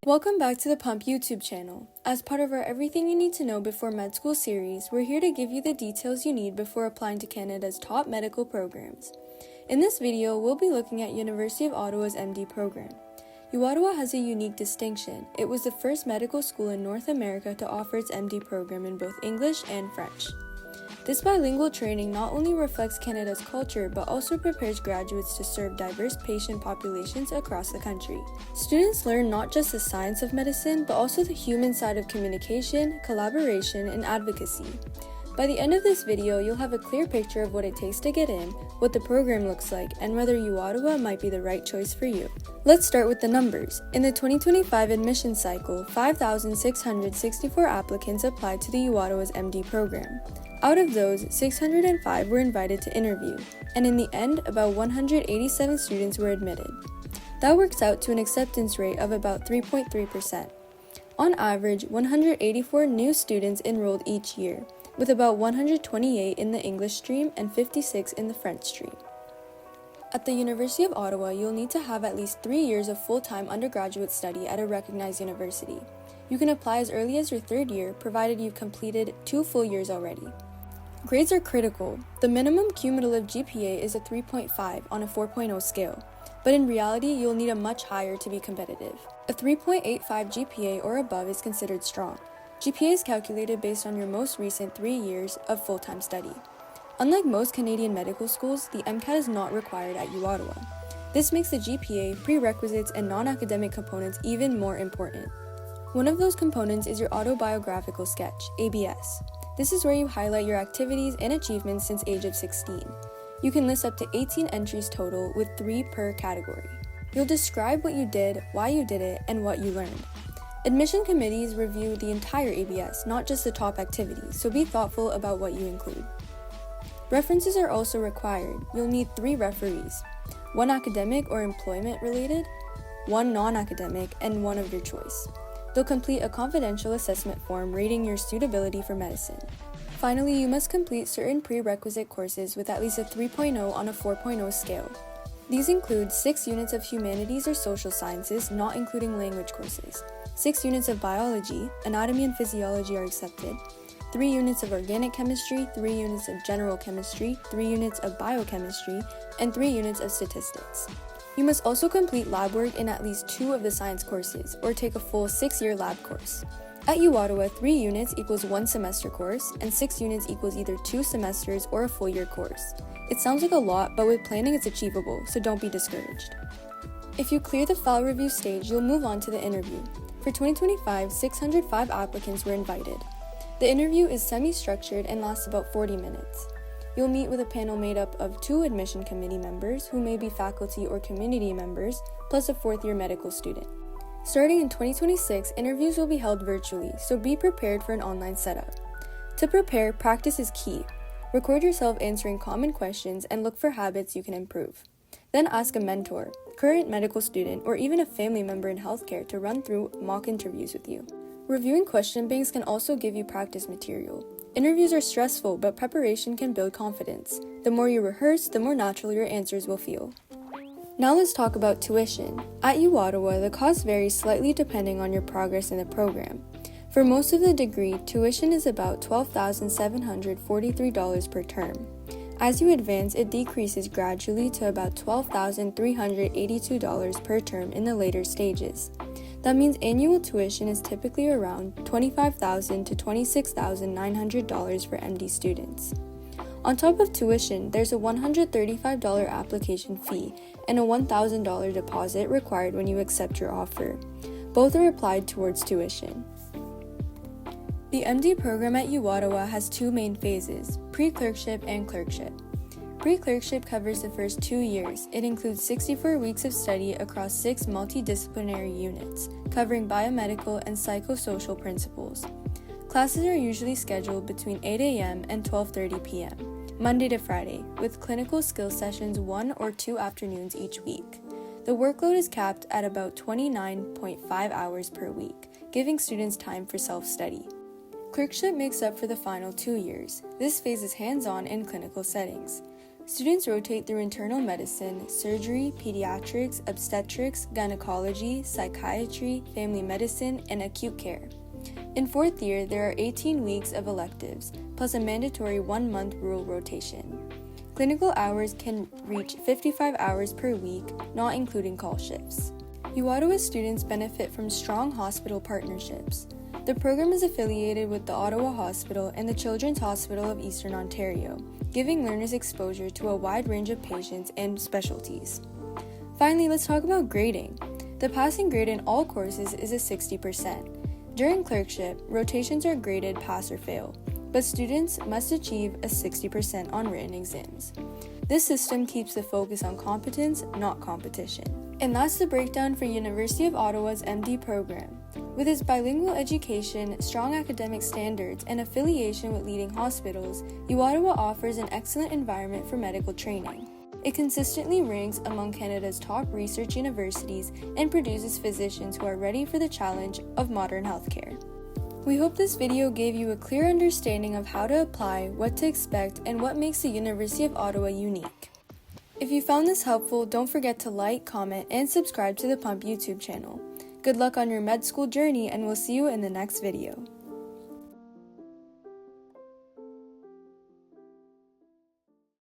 Welcome back to the Pump YouTube channel. As part of our Everything You Need to Know Before Med School series, we're here to give you the details you need before applying to Canada's top medical programs. In this video, we'll be looking at University of Ottawa's MD program. UOttawa has a unique distinction. It was the first medical school in North America to offer its MD program in both English and French. This bilingual training not only reflects Canada's culture, but also prepares graduates to serve diverse patient populations across the country. Students learn not just the science of medicine, but also the human side of communication, collaboration, and advocacy. By the end of this video, you'll have a clear picture of what it takes to get in, what the program looks like, and whether UOttawa might be the right choice for you. Let's start with the numbers. In the 2025 admission cycle, 5,664 applicants applied to the UOttawa's MD program. Out of those, 605 were invited to interview, and in the end, about 187 students were admitted. That works out to an acceptance rate of about 3.3%. On average, 184 new students enrolled each year, with about 128 in the English stream and 56 in the French stream. At the University of Ottawa, you'll need to have at least 3 years of full-time undergraduate study at a recognized university. You can apply as early as your third year, provided you've completed 2 full years already. Grades are critical. The minimum cumulative GPA is a 3.5 on a 4.0 scale, but in reality, you'll need a much higher to be competitive. A 3.85 GPA or above is considered strong. GPA is calculated based on your most recent 3 years of full-time study. Unlike most Canadian medical schools, the MCAT is not required at UOttawa. This makes the GPA, prerequisites, and non-academic components even more important. One of those components is your Autobiographical Sketch, ABS. This is where you highlight your activities and achievements since age of 16. You can list up to 18 entries total with 3 per category. You'll describe what you did, why you did it, and what you learned. Admission committees review the entire ABS, not just the top activities, so be thoughtful about what you include. References are also required. You'll need 3 referees, 1 academic or employment related, 1 non-academic, and 1 of your choice. They'll complete a confidential assessment form rating your suitability for medicine. Finally, you must complete certain prerequisite courses with at least a 3.0 on a 4.0 scale. These include 6 units of humanities or social sciences, not including language courses, 6 units of biology, anatomy and physiology are accepted, 3 units of organic chemistry, 3 units of general chemistry, 3 units of biochemistry, and 3 units of statistics. You must also complete lab work in at least 2 of the science courses, or take a full 6-year lab course. At UOttawa, 3 units equals 1 semester course, and 6 units equals either 2 semesters or a full year course. It sounds like a lot, but with planning it's achievable, so don't be discouraged. If you clear the file review stage, you'll move on to the interview. For 2025, 605 applicants were invited. The interview is semi-structured and lasts about 40 minutes. You'll meet with a panel made up of 2 admission committee members, who may be faculty or community members, plus a 4th-year medical student. Starting in 2026, interviews will be held virtually, so be prepared for an online setup. To prepare, practice is key. Record yourself answering common questions and look for habits you can improve. Then ask a mentor, current medical student, or even a family member in healthcare to run through mock interviews with you. Reviewing question banks can also give you practice material. Interviews are stressful, but preparation can build confidence. The more you rehearse, the more natural your answers will feel. Now let's talk about tuition. At UOttawa, the cost varies slightly depending on your progress in the program. For most of the degree, tuition is about $12,743 per term. As you advance, it decreases gradually to about $12,382 per term in the later stages. That means annual tuition is typically around $25,000 to $26,900 for MD students. On top of tuition, there's a $135 application fee and a $1,000 deposit required when you accept your offer. Both are applied towards tuition. The MD program at UOttawa has 2 main phases, pre-clerkship and clerkship. Pre-clerkship covers the first 2 years. It includes 64 weeks of study across 6 multidisciplinary units, covering biomedical and psychosocial principles. Classes are usually scheduled between 8 a.m. and 12:30 p.m., Monday to Friday, with clinical skills sessions 1 or 2 afternoons each week. The workload is capped at about 29.5 hours per week, giving students time for self-study. Clerkship makes up for the final 2 years. This phase is hands-on in clinical settings. Students rotate through internal medicine, surgery, pediatrics, obstetrics, gynecology, psychiatry, family medicine, and acute care. In fourth year, there are 18 weeks of electives, plus a mandatory 1-month rural rotation. Clinical hours can reach 55 hours per week, not including call shifts. UOttawa students benefit from strong hospital partnerships. The program is affiliated with the Ottawa Hospital and the Children's Hospital of Eastern Ontario, giving learners exposure to a wide range of patients and specialties. Finally, let's talk about grading. The passing grade in all courses is a 60%. During clerkship, rotations are graded pass or fail, but students must achieve a 60% on written exams. This system keeps the focus on competence, not competition. And that's the breakdown for University of Ottawa's MD program. With its bilingual education, strong academic standards, and affiliation with leading hospitals, UOttawa offers an excellent environment for medical training. It consistently ranks among Canada's top research universities and produces physicians who are ready for the challenge of modern healthcare. We hope this video gave you a clear understanding of how to apply, what to expect, and what makes the University of Ottawa unique. If you found this helpful, don't forget to like, comment, and subscribe to the Pump YouTube channel. Good luck on your med school journey, and we'll see you in the next video.